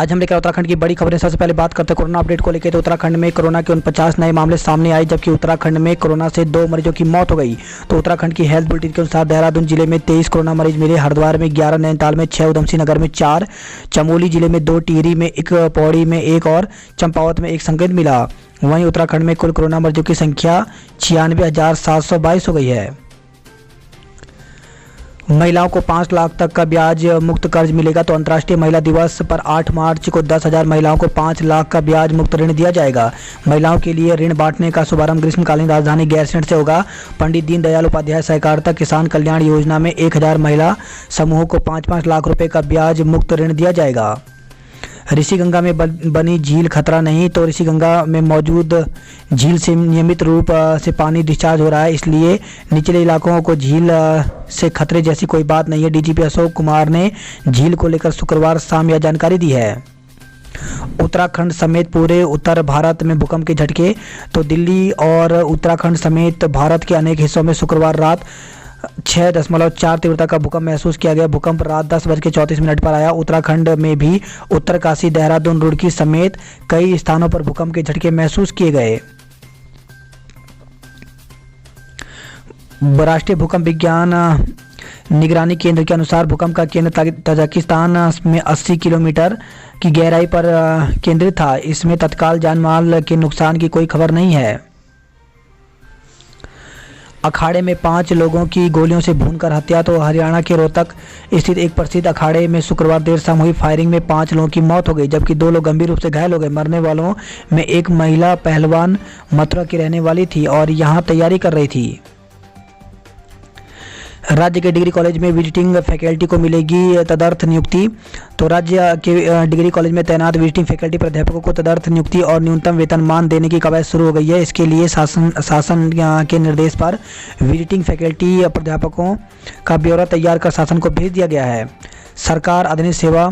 आज हम लेकर उत्तराखंड की बड़ी खबरें। सबसे पहले बात करते हैं कोरोना अपडेट को लेकर। तो उत्तराखंड में कोरोना के 49 नए मामले सामने आए, जबकि उत्तराखंड में कोरोना से 2 मरीजों की मौत हो गई। तो उत्तराखंड की हेल्थ बुलेटिन के अनुसार देहरादून जिले में 23 कोरोना मरीज मिले, हरिद्वार में 11, नैनीताल में 6, उधमसिंह नगर में 4, चमोली जिले में 2, टिहरी में 1, पौड़ी में 1 और चंपावत में 1 संक्रमित मिला। वहीं उत्तराखंड में कुल कोरोना मरीजों की संख्या 96,722 हो गई है। महिलाओं को 5 लाख तक का ब्याज मुक्त कर्ज मिलेगा। तो अंतर्राष्ट्रीय महिला दिवस पर 8 मार्च को 10,000 महिलाओं को 5 लाख का ब्याज मुक्त ऋण दिया जाएगा। महिलाओं के लिए ऋण बांटने का शुभारंभ ग्रीष्मकालीन राजधानी गैरसैंण से होगा। पंडित दीनदयाल उपाध्याय सहकारिता किसान कल्याण योजना में 1,000 महिला समूहों को 5-5 लाख रुपए का ब्याज मुक्त ऋण दिया जाएगा। ऋषिगंगा में बनी झील खतरा नहीं। तो ऋषिगंगा में मौजूद झील से नियमित रूप से पानी डिस्चार्ज हो रहा है, इसलिए निचले इलाकों को झील से खतरे जैसी कोई बात नहीं है। डीजीपी अशोक कुमार ने झील को लेकर शुक्रवार शाम यह जानकारी दी है। उत्तराखंड समेत पूरे उत्तर भारत में भूकंप के झटके। तो दिल्ली और उत्तराखंड समेत भारत के अनेक हिस्सों में शुक्रवार रात 6.4 तीव्रता का भूकंप महसूस किया गया। भूकंप रात 10:34 पर आया। उत्तराखंड में भी उत्तरकाशी, देहरादून, रुड़की समेत कई स्थानों पर भूकंप के झटके महसूस किए गए। राष्ट्रीय भूकंप विज्ञान निगरानी केंद्र के अनुसार भूकंप का केंद्र तजाकिस्तान में 80 किलोमीटर की गहराई पर केंद्रित था। इसमें तत्काल जान माल के नुकसान की कोई खबर नहीं है। अखाड़े में 5 लोगों की गोलियों से भूनकर हत्या। तो हरियाणा के रोहतक स्थित एक प्रसिद्ध अखाड़े में शुक्रवार देर शाम हुई फायरिंग में 5 लोगों की मौत हो गई, जबकि 2 लोग गंभीर रूप से घायल हो गए। मरने वालों में एक महिला पहलवान मथुरा की रहने वाली थी और यहां तैयारी कर रही थी। राज्य के डिग्री कॉलेज में विजिटिंग फैकल्टी को मिलेगी तदर्थ नियुक्ति। तो राज्य के डिग्री कॉलेज में तैनात विजिटिंग फैकल्टी प्राध्यापकों को तदर्थ नियुक्ति और न्यूनतम वेतनमान देने की कवायद शुरू हो गई है। इसके लिए शासन के निर्देश पर विजिटिंग फैकल्टी प्राध्यापकों का ब्यौरा तैयार कर शासन को भेज दिया गया है। सरकार अधीनस्थ सेवा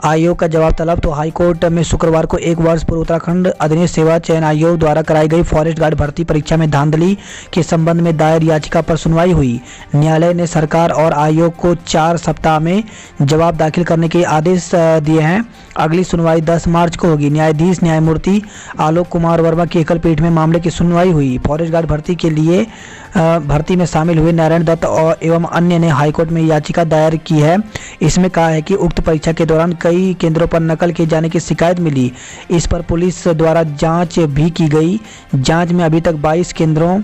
आयोग का जवाब तलब। तो हाईकोर्ट में शुक्रवार को 1 वर्ष पूर्व उत्तराखंड अधीनस्थ सेवा चयन आयोग द्वारा कराई गई फॉरेस्ट गार्ड भर्ती परीक्षा में धांधली के संबंध में दायर याचिका पर सुनवाई हुई। न्यायालय ने सरकार और आयोग को 4 सप्ताह में जवाब दाखिल करने के आदेश दिए हैं। अगली सुनवाई 10 मार्च को होगी। न्यायाधीश न्यायमूर्ति आलोक कुमार वर्मा की एकल पीठ में मामले की सुनवाई हुई। फॉरेस्ट गार्ड भर्ती के लिए भर्ती में शामिल हुए नारायण दत्त और एवं अन्य ने हाईकोर्ट में याचिका दायर की है। इसमें कहा है कि उक्त परीक्षा के दौरान कई केंद्रों पर नकल किए जाने की शिकायत मिली। इस पर पुलिस द्वारा जांच भी की गई। जांच में अभी तक 22 केंद्रों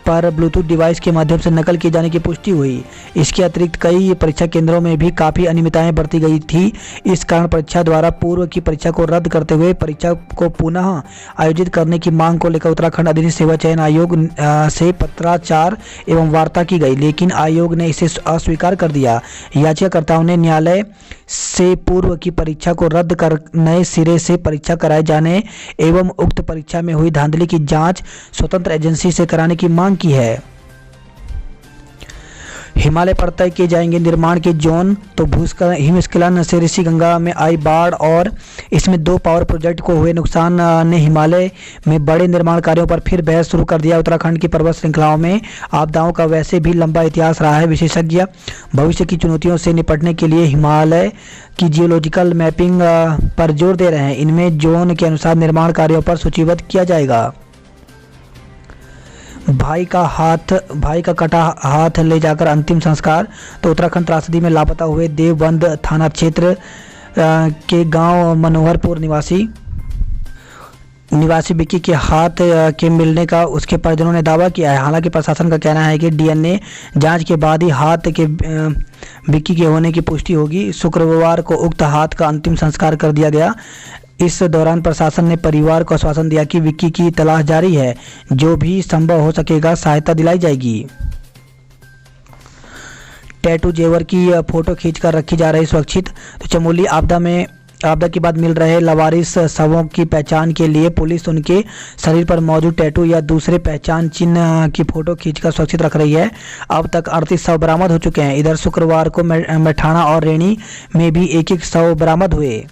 पर ब्लूटूथ डिवाइस के माध्यम से नकल किए जाने की पुष्टि हुई। इसके अतिरिक्त कई परीक्षा केंद्रों में भी काफ़ी अनियमितताएं बरती गई थी। इस कारण परीक्षा द्वारा पूर्व की परीक्षा को रद्द करते हुए परीक्षा को पुनः आयोजित करने की मांग को लेकर उत्तराखंड अधीनस्थ सेवा चयन आयोग से पत्राचार एवं वार्ता की गई, लेकिन आयोग ने इसे अस्वीकार कर दिया। याचिकाकर्ताओं ने न्यायालय से पूर्व की परीक्षा को रद्द कर नए सिरे से परीक्षा कराए जाने एवं उक्त परीक्षा में हुई धांधली की जांच स्वतंत्र एजेंसी से कराने की मांग की है। हिमालय पर तय किए जाएंगे निर्माण के जोन। तो हिमस्खलन से ऋषिगंगा में आई बाढ़ और इसमें 2 पावर प्रोजेक्ट को हुए नुकसान ने हिमालय में बड़े निर्माण कार्यों पर फिर बहस शुरू कर दिया। उत्तराखंड की पर्वत श्रृंखलाओं में आपदाओं का वैसे भी लंबा इतिहास रहा है। विशेषज्ञ भविष्य की चुनौतियों से निपटने के लिए हिमालय की जियोलॉजिकल मैपिंग पर जोर दे रहे हैं। इनमें जोन के अनुसार निर्माण कार्यों पर सूचीबद्ध किया जाएगा। भाई का कटा हाथ ले जाकर अंतिम संस्कार। तो उत्तराखंड त्रासदी में लापता हुए देवबंद थाना क्षेत्र के गांव मनोहरपुर निवासी विक्की के हाथ के मिलने का उसके परिजनों ने दावा किया है। हालांकि प्रशासन का कहना है कि डीएनए जांच के बाद ही हाथ के विक्की के होने की पुष्टि होगी। शुक्रवार को उक्त हाथ का अंतिम संस्कार कर दिया गया। इस दौरान प्रशासन ने परिवार को आश्वासन दिया कि विक्की की तलाश जारी है, जो भी संभव हो सकेगा सहायता दिलाई जाएगी। टैटू जेवर की फोटो खींचकर रखी जा रही सुरक्षित। तो चमोली आपदा के बाद मिल रहे लावारिस शवों की पहचान के लिए पुलिस उनके शरीर पर मौजूद टैटू या दूसरे पहचान चिन्ह की फोटो खींचकर सुरक्षित रख रही है। अब तक 38 शव बरामद हो चुके हैं। इधर शुक्रवार को मैठाणा और रेणी में भी 1-1 शव बरामद हुए।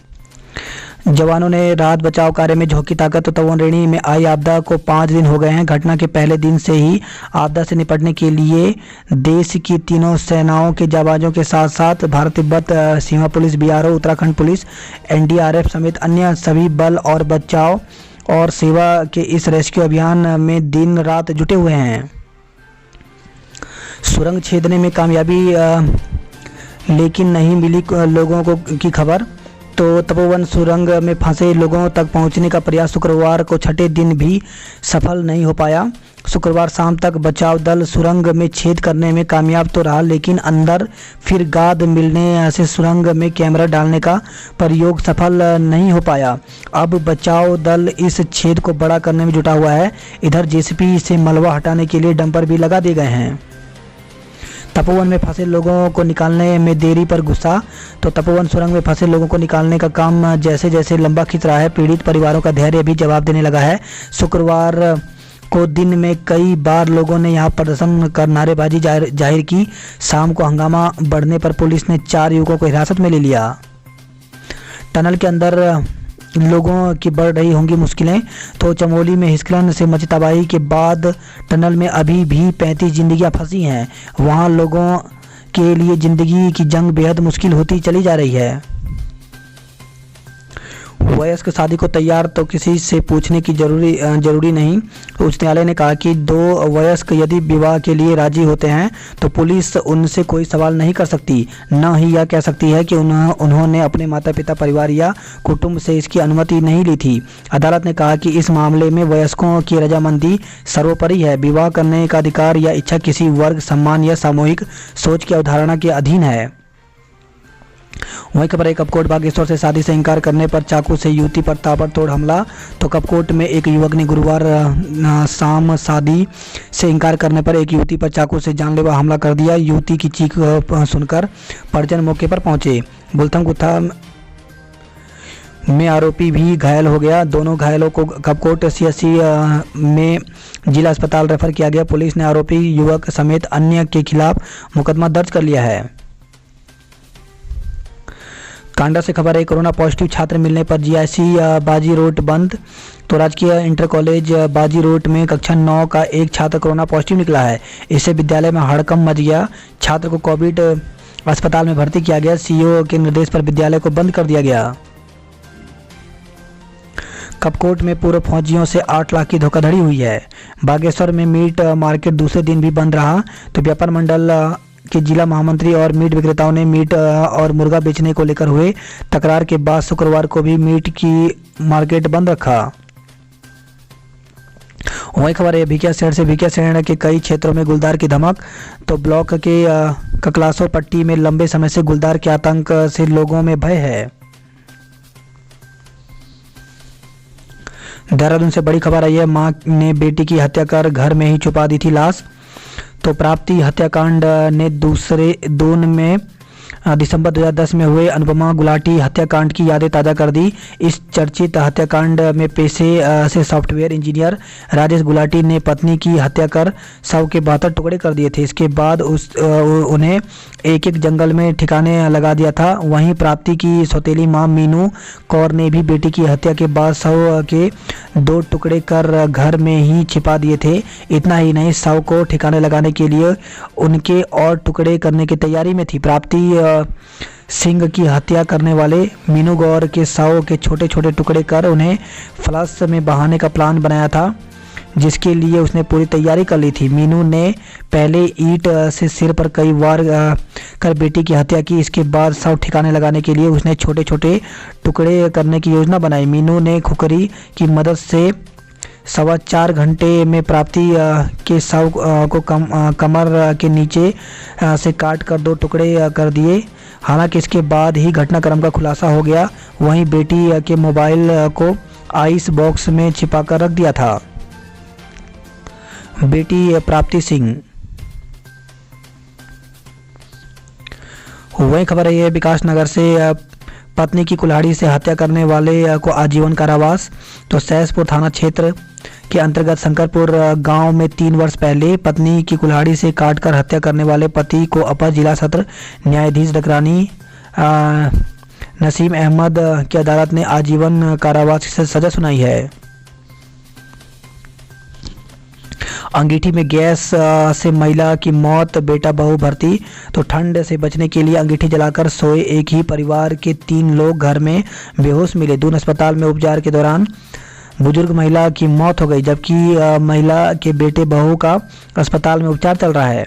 जवानों ने राहत बचाव कार्य में झोंकी ताकत। तो तपोवन रेणी में आई आपदा को 5 दिन हो गए हैं। घटना के पहले दिन से ही आपदा से निपटने के लिए देश की तीनों सेनाओं के जाबाजों के साथ साथ भारत तिब्बत सीमा police, BRO, Uttarakhand police, NDRF समेत अन्य सभी बल और बचाव और सेवा के इस रेस्क्यू अभियान में दिन रात जुटे हुए हैं। सुरंग छेदने में कामयाबी लेकिन नहीं मिली लोगों को की खबर। तो तपोवन सुरंग में फंसे लोगों तक पहुंचने का प्रयास शुक्रवार को छठे दिन भी सफल नहीं हो पाया। शुक्रवार शाम तक बचाव दल सुरंग में छेद करने में कामयाब तो रहा, लेकिन अंदर फिर गाद मिलने से सुरंग में कैमरा डालने का प्रयोग सफल नहीं हो पाया। अब बचाव दल इस छेद को बड़ा करने में जुटा हुआ है। इधर जेसीबी से मलबा हटाने के लिए डंपर भी लगा दिए गए हैं। तपोवन में फंसे लोगों को निकालने में देरी पर गुस्सा। तो तपोवन सुरंग में फंसे लोगों को निकालने का काम जैसे जैसे लंबा खिंच रहा है, पीड़ित परिवारों का धैर्य भी जवाब देने लगा है। शुक्रवार को दिन में कई बार लोगों ने यहां प्रदर्शन कर नारेबाजी जाहिर की। शाम को हंगामा बढ़ने पर पुलिस ने 4 युवकों को हिरासत में ले लिया। टनल के अंदर लोगों की बढ़ रही होंगी मुश्किलें। तो चमोली में हिस्खलन से मची तबाही के बाद टनल में अभी भी 35 जिंदगियां फंसी हैं। वहां लोगों के लिए ज़िंदगी की जंग बेहद मुश्किल होती चली जा रही है। वयस्क शादी को तैयार तो किसी से पूछने की जरूरी नहीं। उच्च न्यायालय ने कहा कि 2 वयस्क यदि विवाह के लिए राजी होते हैं तो पुलिस उनसे कोई सवाल नहीं कर सकती, न ही यह कह सकती है कि उन्होंने अपने माता पिता, परिवार या कुटुंब से इसकी अनुमति नहीं ली थी। अदालत ने कहा कि इस मामले में वयस्कों की रजामंदी सर्वोपरि है। विवाह करने का अधिकार या इच्छा किसी वर्ग, सम्मान या सामूहिक सोच की अवधारणा के अधीन है। वहीं खबर है कपकोट बागेश्वर से शादी से इनकार करने पर चाकू से युवती पर ताबड़तोड़ हमला। तो कपकोट में एक युवक ने गुरुवार शाम शादी से इनकार करने पर एक युवती पर चाकू से जानलेवा हमला कर दिया। युवती की चीख सुनकर परिजन मौके पर पहुंचे। बुलथम गुत्था में आरोपी भी घायल हो गया। दोनों घायलों को कपकोट सीएचसी में जिला अस्पताल रेफर किया गया। पुलिस ने आरोपी युवक समेत अन्य के खिलाफ मुकदमा दर्ज कर लिया है। कांडा से खबर है कोरोना पॉजिटिव छात्र मिलने पर जीआईसी बाजी रोड बंद। तो राजकीय इंटर कॉलेज बाजी रोड में कक्षा 9 का एक छात्र कोरोना पॉजिटिव निकला है। इससे विद्यालय में हड़कंप मच गया। छात्र को कोविड अस्पताल में भर्ती किया गया। सीईओ के निर्देश पर विद्यालय को बंद कर दिया गया। कपकोट में पूर्व फौजियों से 8 लाख की धोखाधड़ी हुई है। बागेश्वर में मीट मार्केट दूसरे दिन भी बंद रहा। तो व्यापार मंडल के जिला महामंत्री और मीट विक्रेताओं ने मीट और मुर्गा बेचने को लेकर हुए तकरार के बाद शुक्रवार को भी मीट की मार्केट बंद रखा। वही खबर है भिकिया शहर से। भिकिया शहर के कई क्षेत्रों में गुलदार की धमक। तो ब्लॉक के ककलासो पट्टी में लंबे समय से गुलदार के आतंक से लोगों में भय है। देहरादून से बड़ी खबर आई है, मां ने बेटी की हत्या कर घर में ही छुपा दी थी लाश। तो प्राप्ति हत्याकांड ने दून में दिसंबर 2010 में हुए अनुपमा गुलाटी हत्याकांड की यादें ताज़ा कर दी। इस चर्चित हत्याकांड में पेशे से सॉफ्टवेयर इंजीनियर राजेश गुलाटी ने पत्नी की हत्या कर शव के 72 टुकड़े कर दिए थे। इसके बाद उन्हें एक जंगल में ठिकाने लगा दिया था। वहीं प्राप्ति की सौतेली मां मीनू कौर ने भी बेटी की हत्या के बाद शव के 2 टुकड़े कर घर में ही छिपा दिए थे। इतना ही नहीं, शव को ठिकाने लगाने के लिए उनके और टुकड़े करने की तैयारी में थी। प्राप्ति सिंह की हत्या करने वाले मीनू गौर के शव के छोटे छोटे टुकड़े कर उन्हें फ्लश में बहाने का प्लान बनाया था, जिसके लिए उसने पूरी तैयारी कर ली थी। मीनू ने पहले ईंट से सिर पर कई बार कर बेटी की हत्या की। इसके बाद शव ठिकाने लगाने के लिए उसने छोटे छोटे टुकड़े करने की योजना बनाई। मीनू ने खुकरी की मदद से 4.25 घंटे में प्राप्ति के शव को कमर के नीचे से काट कर 2 टुकड़े कर दिए। हालांकि इसके बाद ही घटनाक्रम का खुलासा हो गया। वहीं बेटी के मोबाइल को आइस बॉक्स में छिपाकर रख दिया था। बेटी प्राप्ति सिंह। वही खबर है ये विकास नगर से पत्नी की कुल्हाड़ी से हत्या करने वाले को आजीवन कारावास। तो सहसपुर थाना क्षेत्र के अंतर्गत शंकरपुर गांव में 3 वर्ष पहले पत्नी की कुल्हाड़ी से काटकर हत्या करने वाले पति को अपर जिला सत्र न्यायाधीश डकरानी नसीम अहमद की अदालत ने आजीवन कारावास की सजा सुनाई है। अंगीठी में गैस से महिला की मौत, बेटा बहू भर्ती। तो ठंड से बचने के लिए अंगीठी जलाकर सोए एक ही परिवार के 3 लोग घर में बेहोश मिले। दून अस्पताल में उपचार के दौरान बुजुर्ग महिला की मौत हो गई, जबकि महिला के बेटे बहू का अस्पताल में उपचार चल रहा है।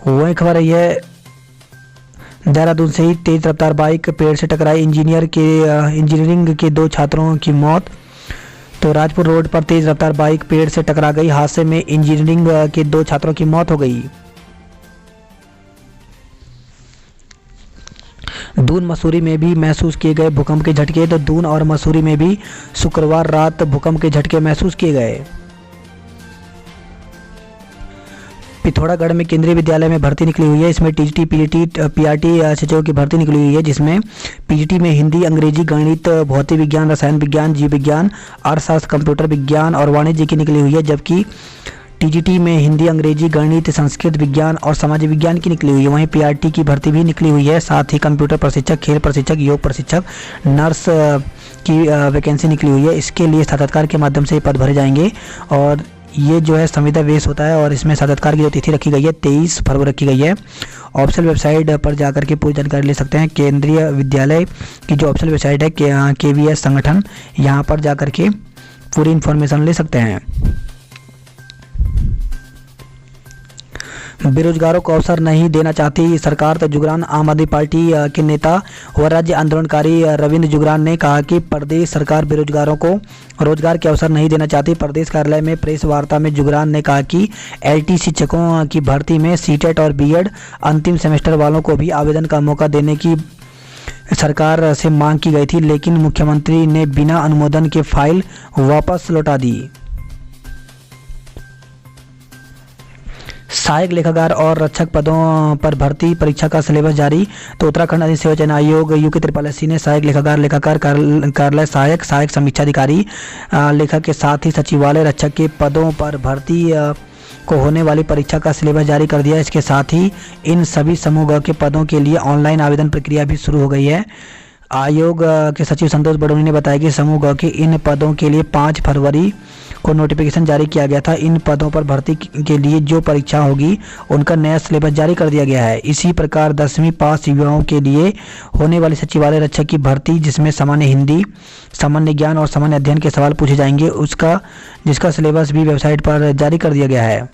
वही खबर रही है देहरादून से ही तेज रफ्तार बाइक पेड़ से टकराई, इंजीनियरिंग के 2 छात्रों की मौत। तो राजपुर रोड पर तेज रफ्तार बाइक पेड़ से टकरा गई, हादसे में इंजीनियरिंग के 2 छात्रों की मौत हो गई। दून मसूरी में भी महसूस किए गए भूकंप के झटके। तो दून और मसूरी में भी शुक्रवार रात भूकंप के झटके महसूस किए गए। पिथौरागढ़ में केंद्रीय विद्यालय में भर्ती निकली हुई है। इसमें टीजीटी, पीजीटी, पीआरटी शिक्षकों की भर्ती निकली हुई है, जिसमें पीजीटी में हिंदी, अंग्रेजी, गणित, भौतिक विज्ञान, रसायन विज्ञान, जीव विज्ञान, अर्थशास्त्र, कंप्यूटर विज्ञान और वाणिज्य की निकली हुई है, जबकि टीजीटी में हिंदी, अंग्रेजी, गणित, संस्कृत विज्ञान और समाज विज्ञान की निकली हुई है। वहीं पीआरटी की भर्ती भी निकली हुई है। साथ ही कंप्यूटर प्रशिक्षक, खेल प्रशिक्षक, योग प्रशिक्षक, नर्स की वैकेंसी निकली हुई है। इसके लिए साक्षात्कार के माध्यम से पद भरे जाएंगे और ये जो है संविदा बेस होता है और इसमें साक्षात्कार की जो तिथि रखी गई है 23 फरवरी रखी गई है। ऑफिशियल वेबसाइट पर जाकर के पूरी जानकारी ले सकते हैं। केंद्रीय विद्यालय की जो ऑफिशियल वेबसाइट है केवीएस संगठन, यहाँ पर जाकर के पूरी इन्फॉर्मेशन ले सकते हैं। बेरोजगारों को अवसर नहीं देना चाहती सरकार, तो जुगरान। आम आदमी पार्टी के नेता व राज्य आंदोलनकारी रविंद्र जुगरान ने कहा कि प्रदेश सरकार बेरोजगारों को रोजगार के अवसर नहीं देना चाहती। प्रदेश कार्यालय में प्रेस वार्ता में जुगरान ने कहा कि एलटी शिक्षकों की भर्ती में सीटेट और बीएड अंतिम सेमेस्टर वालों को भी आवेदन का मौका देने की सरकार से मांग की गई थी, लेकिन मुख्यमंत्री ने बिना अनुमोदन के फाइल वापस लौटा दी। सहायक लेखाकार और रक्षक पदों पर भर्ती परीक्षा का सिलेबस जारी। तो उत्तराखंड अधिक सेवा चयन आयोग यूके 8380 ने सहायक लेखाकार कार्यालय सहायक समीक्षा अधिकारी लेखक के साथ ही सचिवालय रक्षक के पदों पर भर्ती को होने वाली परीक्षा का सिलेबस जारी कर दिया। इसके साथ ही इन सभी समूह के पदों के लिए ऑनलाइन आवेदन प्रक्रिया भी शुरू हो गई है। आयोग के सचिव संतोष बडोनी ने बताया कि समूह ग के इन पदों के लिए 5 फरवरी को नोटिफिकेशन जारी किया गया था। इन पदों पर भर्ती के लिए जो परीक्षा होगी उनका नया सिलेबस जारी कर दिया गया है। इसी प्रकार 10वीं पास युवाओं के लिए होने वाली सचिवालय रक्षक की भर्ती, जिसमें सामान्य हिंदी, सामान्य ज्ञान और सामान्य अध्ययन के सवाल पूछे जाएंगे, जिसका सिलेबस भी वेबसाइट पर जारी कर दिया गया है।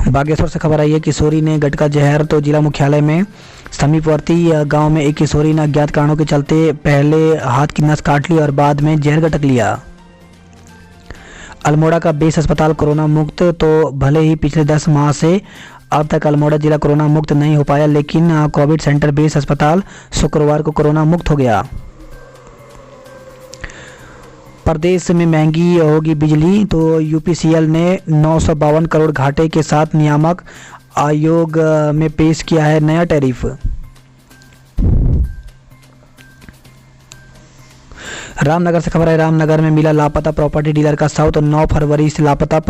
बागेश्वर से खबर आई है, किशोरी ने गटका जहर। तो जिला मुख्यालय में समीपवर्ती गांव में एक किशोरी ने अज्ञात कारणों के चलते पहले हाथ की नस काट ली और बाद में जहर गटक लिया। अल्मोड़ा का बेस अस्पताल कोरोना मुक्त। तो भले ही पिछले 10 माह से अब तक अल्मोड़ा जिला कोरोना मुक्त नहीं हो पाया, लेकिन कोविड सेंटर बेस अस्पताल शुक्रवार को कोरोना मुक्त हो गया। प्रदेश में महंगी होगी बिजली। तो यूपीसीएल ने 952 करोड़ घाटे के साथ नियामक आयोग में पेश किया है नया टैरिफ। रामनगर से खबर है, रामनगर में मिला लापता प्रॉपर्टी डीलर का शव। तो 9 फरवरी से लापता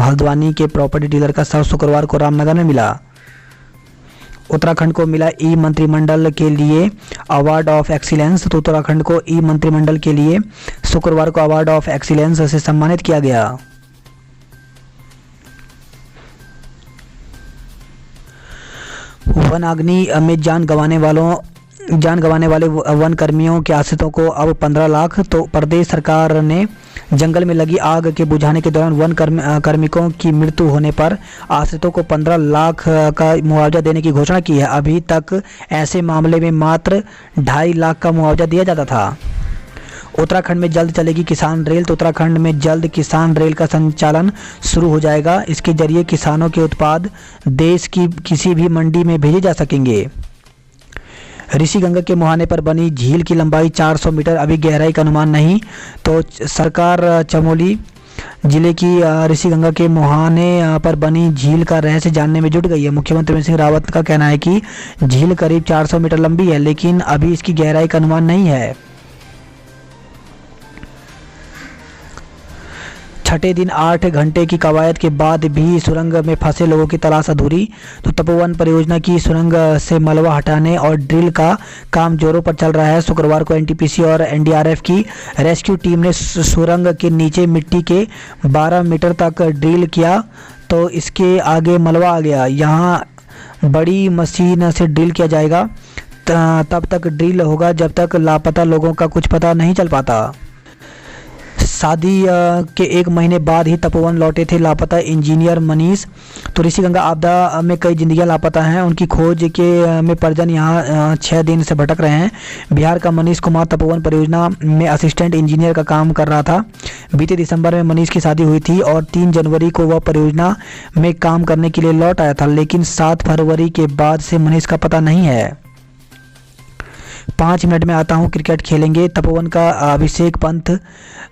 हल्द्वानी के प्रॉपर्टी डीलर का शव शुक्रवार को रामनगर में मिला। उत्तराखंड को मिला ई मंत्रिमंडल के लिए अवार्ड ऑफ एक्सीलेंस। तो उत्तराखंड को ई मंत्रिमंडल के लिए शुक्रवार को अवार्ड ऑफ एक्सीलेंस से सम्मानित किया गया। वन अग्नि में जान गंवाने वाले वन कर्मियों के आश्रितों को अब 15 लाख। तो प्रदेश सरकार ने जंगल में लगी आग के बुझाने के दौरान वन कार्मिकों की मृत्यु होने पर आश्रितों को 15 लाख का मुआवजा देने की घोषणा की है। अभी तक ऐसे मामले में मात्र 2.5 लाख का मुआवजा दिया जाता था। उत्तराखंड में जल्द चलेगी किसान रेल। तो उत्तराखंड में जल्द किसान रेल का संचालन शुरू हो जाएगा। इसके जरिए किसानों के उत्पाद देश की किसी भी मंडी में भेजे जा सकेंगे। ऋषिगंगा के मुहाने पर बनी झील की लंबाई 400 मीटर, अभी गहराई का अनुमान नहीं। तो सरकार चमोली जिले की ऋषिगंगा के मुहाने पर बनी झील का रहस्य जानने में जुट गई है। मुख्यमंत्री त्रिवेंद्र सिंह रावत का कहना है कि झील करीब 400 मीटर लंबी है, लेकिन अभी इसकी गहराई का अनुमान नहीं है। छठे दिन 8 घंटे की कवायद के बाद भी सुरंग में फंसे लोगों की तलाश अधूरी। तो तपोवन परियोजना की सुरंग से मलबा हटाने और ड्रिल का काम जोरों पर चल रहा है। शुक्रवार को एनटीपीसी और एनडीआरएफ की रेस्क्यू टीम ने सुरंग के नीचे मिट्टी के 12 मीटर तक ड्रिल किया, तो इसके आगे मलबा आ गया। यहाँ बड़ी मशीन से ड्रिल किया जाएगा, तब तक ड्रिल होगा जब तक लापता लोगों का कुछ पता नहीं चल पाता। शादी के 1 महीने बाद ही तपोवन लौटे थे लापता इंजीनियर मनीष। तो ऋषिगंगा आपदा में कई जिंदगियां लापता हैं, उनकी खोज के में परिजन यहाँ 6 दिन से भटक रहे हैं। बिहार का मनीष कुमार तपोवन परियोजना में असिस्टेंट इंजीनियर का काम कर रहा था। बीते दिसंबर में मनीष की शादी हुई थी और 3 जनवरी को वह परियोजना में काम करने के लिए लौट आया था, लेकिन 7 फरवरी के बाद से मनीष का पता नहीं है। 5 मिनट में आता हूँ, क्रिकेट खेलेंगे। तपोवन का अभिषेक पंत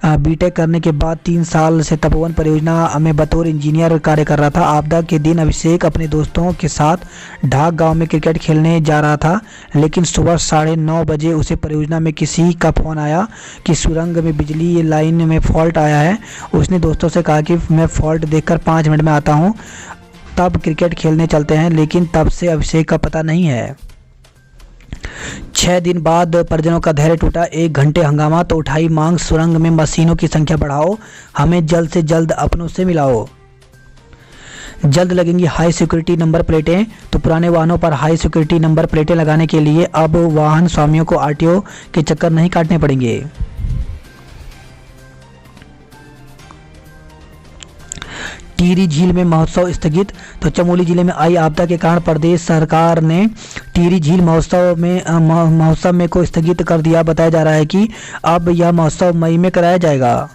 बीटेक करने के बाद 3 साल से तपोवन परियोजना में बतौर इंजीनियर कार्य कर रहा था। आपदा के दिन अभिषेक अपने दोस्तों के साथ ढाक गांव में क्रिकेट खेलने जा रहा था, लेकिन सुबह 9:30 बजे उसे परियोजना में किसी का फ़ोन आया कि सुरंग में बिजली लाइन में फॉल्ट आया है। उसने दोस्तों से कहा कि मैं फॉल्ट देखकर 5 मिनट में आता हूँ, तब क्रिकेट खेलने चलते हैं, लेकिन तब से अभिषेक का पता नहीं है। 6 दिन बाद परिजनों का धैर्य टूटा। 1 घंटे हंगामा तो उठाई मांग, सुरंग में मशीनों की संख्या बढ़ाओ, हमें जल्द से जल्द अपनों से मिलाओ। जल्द लगेंगी हाई सिक्योरिटी नंबर प्लेटें। तो पुराने वाहनों पर हाई सिक्योरिटी नंबर प्लेटें लगाने के लिए अब वाहन स्वामियों को आरटीओ के चक्कर नहीं काटने पड़ेंगे। टिहरी झील में महोत्सव स्थगित। तो चमोली जिले में आई आपदा के कारण प्रदेश सरकार ने टिहरी झील महोत्सव में को स्थगित कर दिया। बताया जा रहा है कि अब यह महोत्सव मई में कराया जाएगा।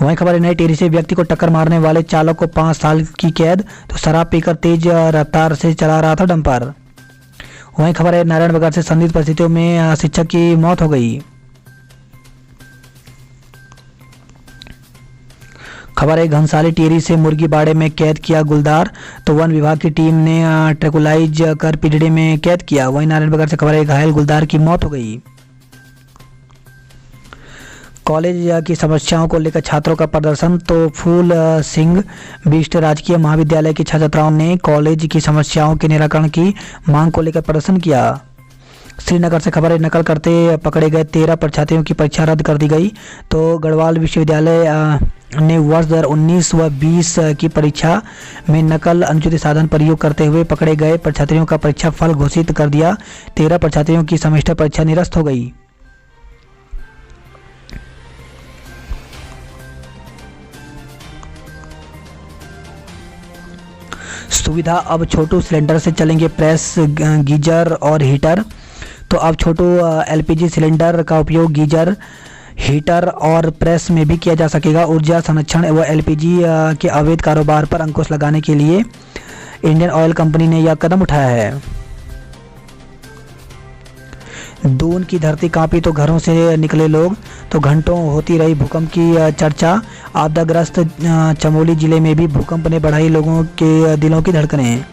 वहीं खबर है, नई टिहरी से व्यक्ति को टक्कर मारने वाले चालक को 5 साल की कैद। तो शराब पीकर तेज रफ्तार से चला रहा था डंपर। वहीं खबर है, नारायणबगड़ से संदिग्ध परिस्थितियों में शिक्षक की मौत हो गई। खबर है, घनसाली टिहरी से मुर्गी बाड़े में कैद किया गुलदार। तो वन विभाग की टीम ने ट्रैकुलाइज कर पिंजड़े में कैद किया। वहीं नारायणबगड़ से खबर है, घायल गुलदार की मौत हो गई। कॉलेज की समस्याओं को लेकर छात्रों का प्रदर्शन। तो फूल सिंह बिष्ट राजकीय महाविद्यालय के छात्र छात्राओं ने कॉलेज की समस्याओं के निराकरण की मांग को लेकर प्रदर्शन किया। श्रीनगर से खबर है, नकल करते पकड़े गए 13 परीक्षार्थियों की परीक्षा रद्द कर दी गई। तो गढ़वाल विश्वविद्यालय ने वर्ष 2019 व 20 की परीक्षा में नकल अनुचित साधन प्रयोग करते हुए पकड़े गए परीक्षार्थियों का परीक्षा फल घोषित कर दिया। 13 परीक्षार्थियों की सेमेस्टर परीक्षा निरस्त हो गई। सुविधा, अब छोटू सिलेंडर से चलेंगे प्रेस, गीजर और हीटर। तो अब छोटू एलपीजी सिलेंडर का उपयोग गीजर, हीटर और प्रेस में भी किया जा सकेगा। ऊर्जा संरक्षण व एलपीजी के अवैध कारोबार पर अंकुश लगाने के लिए इंडियन ऑयल कंपनी ने यह कदम उठाया है। दून की धरती कांपी तो घरों से निकले लोग। तो घंटों होती रही भूकंप की चर्चा। आपदाग्रस्त चमोली जिले में भी भूकंप ने बढ़ाई लोगों के दिलों की धड़कनें।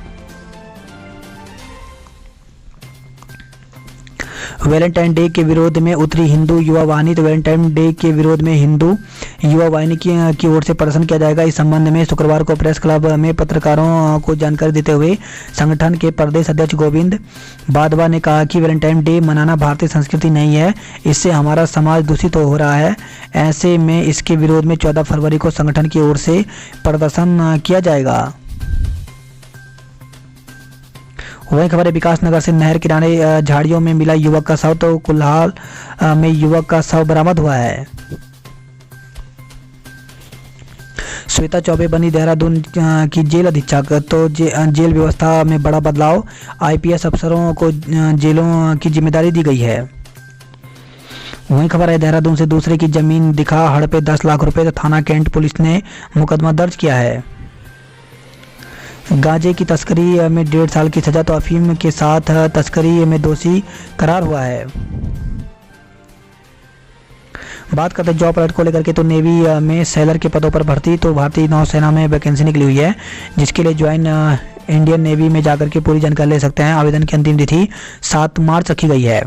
वैलेंटाइन डे के विरोध में उतरी हिंदू युवा वाहिनी। तो वैलेंटाइन डे के विरोध में हिंदू युवा वाहिनी की ओर से प्रदर्शन किया जाएगा। इस संबंध में शुक्रवार को प्रेस क्लब में पत्रकारों को जानकारी देते हुए संगठन के प्रदेश अध्यक्ष गोविंद बादवा ने कहा कि वैलेंटाइन डे मनाना भारतीय संस्कृति नहीं है, इससे हमारा समाज दूषित हो रहा है। ऐसे में इसके विरोध में 14 फरवरी को संगठन की ओर से प्रदर्शन किया जाएगा। वहीं खबर है, विकास नगर से नहर किनारे झाड़ियों में मिला युवक का शव। तो कुल्हाल में युवक का शव बरामद हुआ है। श्वेता चौबे बनी देहरादून की जेल अधीक्षक। तो जेल व्यवस्था में बड़ा बदलाव, आईपीएस अफसरों को जेलों की जिम्मेदारी दी गई है। वहीं खबर है, देहरादून से दूसरे की जमीन दिखा हड़पे 10 लाख रुपए। तो थाना कैंट पुलिस ने मुकदमा दर्ज किया है। गांजे की तस्करी में 1.5 साल की सजा। तो अफीम के साथ तस्करी में दोषी करार हुआ है। बात करते हैं जॉब अलर्ट को लेकर के। तो नेवी में सेलर के पदों पर भर्ती। तो भारतीय नौसेना में वैकेंसी निकली हुई है, जिसके लिए ज्वाइन इंडियन नेवी में जाकर के पूरी जानकारी ले सकते हैं। आवेदन की अंतिम तिथि 7 मार्च रखी गई है।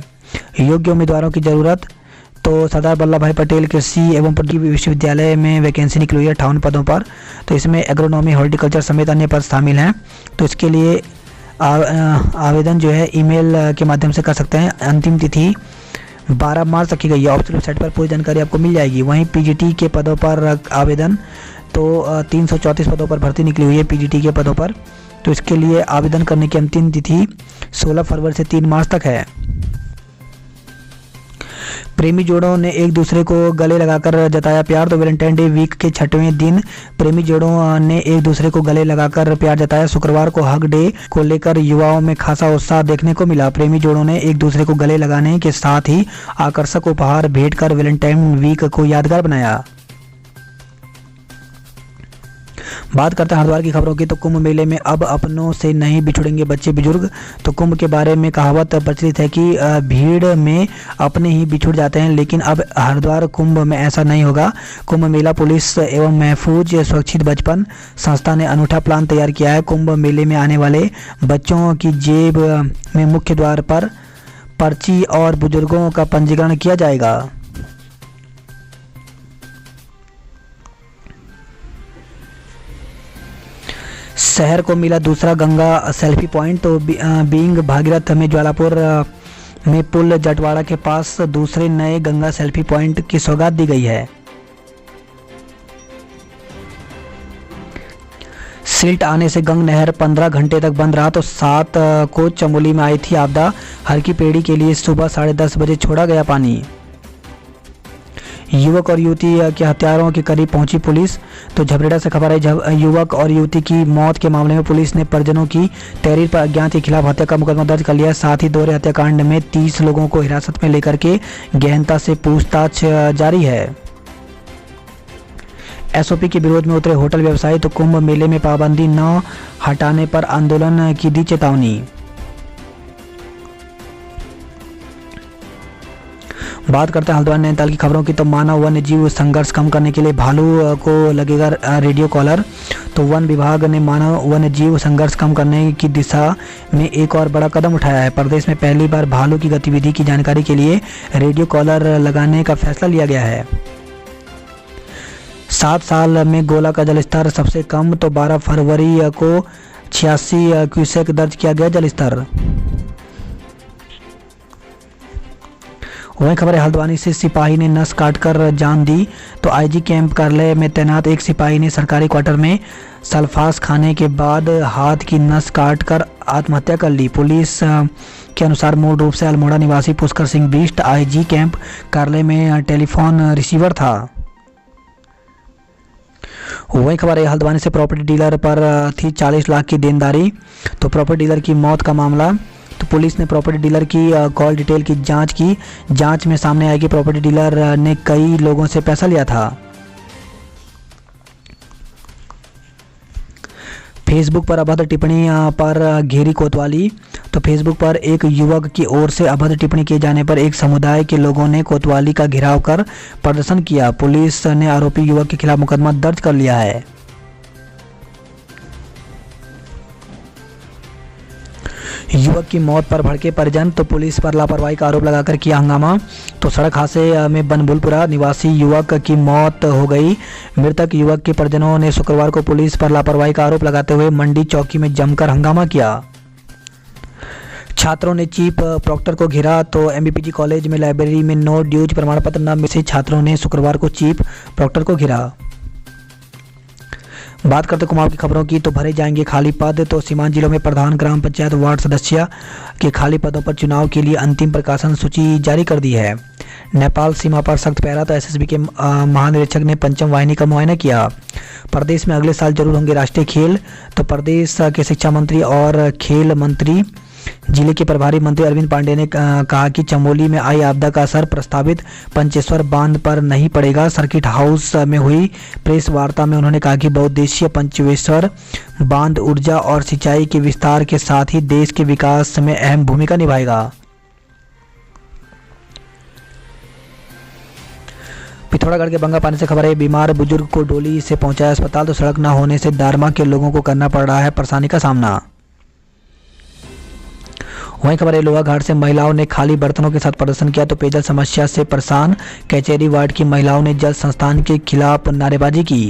योग्य उम्मीदवारों की जरूरत। तो सरदार वल्लभ भाई पटेल कृषि एवं प्रौद्योगिकी विश्वविद्यालय में वैकेंसी निकली हुई है 58 पदों पर। तो इसमें एग्रोनॉमी, हॉर्टिकल्चर समेत अन्य पद शामिल हैं। तो इसके लिए आवेदन जो है ईमेल के माध्यम से कर सकते हैं। अंतिम तिथि 12 मार्च रखी गई है। ऑफिशियल वेबसाइट पर पूरी जानकारी आपको मिल जाएगी। वहीं पीजीटी के पदों पर आवेदन तो 334 पदों पर भर्ती निकली हुई है पीजीटी के पदों पर। तो इसके लिए आवेदन करने की अंतिम तिथि 16 फरवरी से 3 मार्च तक है। प्रेमी जोड़ों ने एक दूसरे को गले लगाकर जताया प्यार। तो वैलेंटाइन डे वीक के 6वें दिन प्रेमी जोड़ों ने एक दूसरे को गले लगाकर प्यार जताया। शुक्रवार को हग डे को लेकर युवाओं में खासा उत्साह देखने को मिला। प्रेमी जोड़ों ने एक दूसरे को गले लगाने के साथ ही आकर्षक उपहार भेंट कर वैलेंटाइन वीक को यादगार बनाया। बात करते हैं हरिद्वार की खबरों की। तो कुंभ मेले में अब अपनों से नहीं बिछुड़ेंगे बच्चे बुजुर्ग। तो कुंभ के बारे में कहावत प्रचलित है कि भीड़ में अपने ही बिछुड़ जाते हैं, लेकिन अब हरिद्वार कुंभ में ऐसा नहीं होगा। कुंभ मेला पुलिस एवं महफूज सुरक्षित बचपन संस्था ने अनूठा प्लान तैयार किया है। कुंभ मेले में आने वाले बच्चों की जेब में मुख्य द्वार पर पर्ची और बुजुर्गों का पंजीकरण किया जाएगा। शहर को मिला दूसरा गंगा सेल्फी पॉइंट। तो बीइंग भागीरथ में ज्वालापुर में पुल जटवाड़ा के पास दूसरे नए गंगा सेल्फी पॉइंट की सौगात दी गई है। सिल्ट आने से गंग नहर 15 घंटे तक बंद रहा। तो 7 को चमोली में आई थी आपदा। हर की पेड़ी के लिए सुबह 10:30 बजे छोड़ा गया पानी। युवक और युवती के हत्यारों के करीब पहुंची पुलिस। तो झबरेड़ा से खबर आई, युवक और युवती की मौत के मामले में पुलिस ने परिजनों की तहरीर पर अज्ञात के खिलाफ हत्या का मुकदमा दर्ज कर लिया। साथ ही दोहरे हत्याकांड में 30 लोगों को हिरासत में लेकर के गहनता से पूछताछ जारी है। एसओपी के विरोध में उतरे होटल व्यवसायी। तो कुंभ मेले में पाबंदी न हटाने पर आंदोलन की दी चेतावनी। बात करते हैं हल्द्वानी नैनीताल की खबरों की। तो मानव वन्य जीव संघर्ष कम करने के लिए भालू को लगेगा रेडियो कॉलर। तो वन विभाग ने मानव वन्य जीव संघर्ष कम करने की दिशा में एक और बड़ा कदम उठाया है। प्रदेश में पहली बार भालू की गतिविधि की जानकारी के लिए रेडियो कॉलर लगाने का फैसला लिया गया है। 7 साल में गोला का जलस्तर सबसे कम। तो 12 फरवरी को 86 क्यूसेक दर्ज किया गया जलस्तर। वहीं खबर है हल्द्वानी से सिपाही ने नस काटकर जान दी। तो आईजी कैंप कार्यालय में तैनात एक सिपाही ने सरकारी क्वार्टर में सल्फास खाने के बाद हाथ की नस काटकर आत्महत्या कर ली। पुलिस के अनुसार मूल रूप से अल्मोड़ा निवासी पुष्कर सिंह बिष्ट आईजी कैंप कार्यालय में टेलीफोन रिसीवर था। वही खबर है हल्द्वानी से प्रॉपर्टी डीलर पर थी 40 लाख की देनदारी। तो प्रॉपर्टी डीलर की मौत का मामला। तो पुलिस ने प्रॉपर्टी डीलर की कॉल डिटेल की जांच की। जांच में सामने आया कि प्रॉपर्टी डीलर ने कई लोगों से पैसा लिया था। फेसबुक पर अभद्र टिप्पणी पर घेरी कोतवाली। तो फेसबुक पर एक युवक की ओर से अभद्र टिप्पणी किए जाने पर एक समुदाय के लोगों ने कोतवाली का घेराव कर प्रदर्शन किया। पुलिस ने आरोपी युवक के खिलाफ मुकदमा दर्ज कर लिया है। युवक की मौत पर भड़के परिजन। तो पुलिस पर लापरवाही का आरोप लगाकर किया हंगामा। तो सड़क हादसे में बनबुलपुरा निवासी युवक की मौत हो गई। मृतक युवक के परिजनों ने शुक्रवार को पुलिस पर लापरवाही का आरोप लगाते हुए मंडी चौकी में जमकर हंगामा किया। छात्रों ने चीफ प्रॉक्टर को घेरा। तो एमबीपीजी कॉलेज में लाइब्रेरी में नो ड्यूज प्रमाण पत्र न मिले छात्रों ने शुक्रवार को चीफ प्रॉक्टर को घेरा। बात करते कुमाऊं की खबरों की। तो भरे जाएंगे खाली पद। तो सीमांत जिलों में प्रधान ग्राम पंचायत वार्ड सदस्य के खाली पदों पर चुनाव के लिए अंतिम प्रकाशन सूची जारी कर दी है। नेपाल सीमा पर सख्त पहरा। तो एसएसबी के महानिरीक्षक ने पंचम वाहिनी का मुआयना किया। प्रदेश में अगले साल जरूर होंगे राष्ट्रीय खेल। तो प्रदेश के शिक्षा मंत्री और खेल मंत्री जिले के प्रभारी मंत्री अरविंद पांडे ने कहा कि चमोली में आई आपदा का असर प्रस्तावित पंचेश्वर बांध पर नहीं पड़ेगा। सर्किट हाउस में हुई प्रेस वार्ता में उन्होंने कहा कि बहुउद्देशीय पंचेश्वर बांध ऊर्जा और सिंचाई के विस्तार के साथ ही देश के विकास में अहम भूमिका निभाएगा। पिथौरागढ़ के बंगापानी से खबर है, बीमार बुजुर्ग को डोली से पहुंचाया अस्पताल। तो सड़क न होने से दारमा के लोगों को करना पड़ रहा है परेशानी का सामना। वहीं खबर है लोहा घाट से महिलाओं ने खाली बर्तनों के साथ प्रदर्शन किया तो पेयजल समस्या से परेशान कचहरी वार्ड की महिलाओं ने जल संस्थान के खिलाफ नारेबाजी की।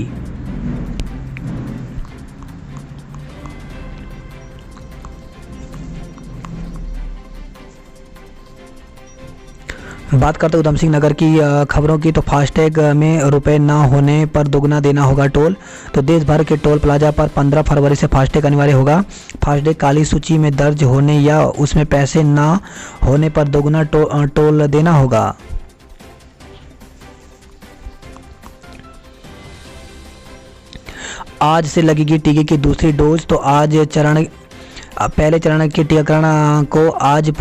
बात करते उधम सिंह नगर की खबरों की तो फास्टैग में रुपए ना होने पर दोगुना देना होगा टोल। तो देश भर के टोल प्लाजा पर 15 फरवरी से फास्टैग अनिवार्य होगा। फास्टैग काली सूची में दर्ज होने या उसमें पैसे ना होने पर दोगुना टोल देना होगा। आज से लगेगी टीके की दूसरी डोज। तो आज पहले चरण के टीकाकरण को आज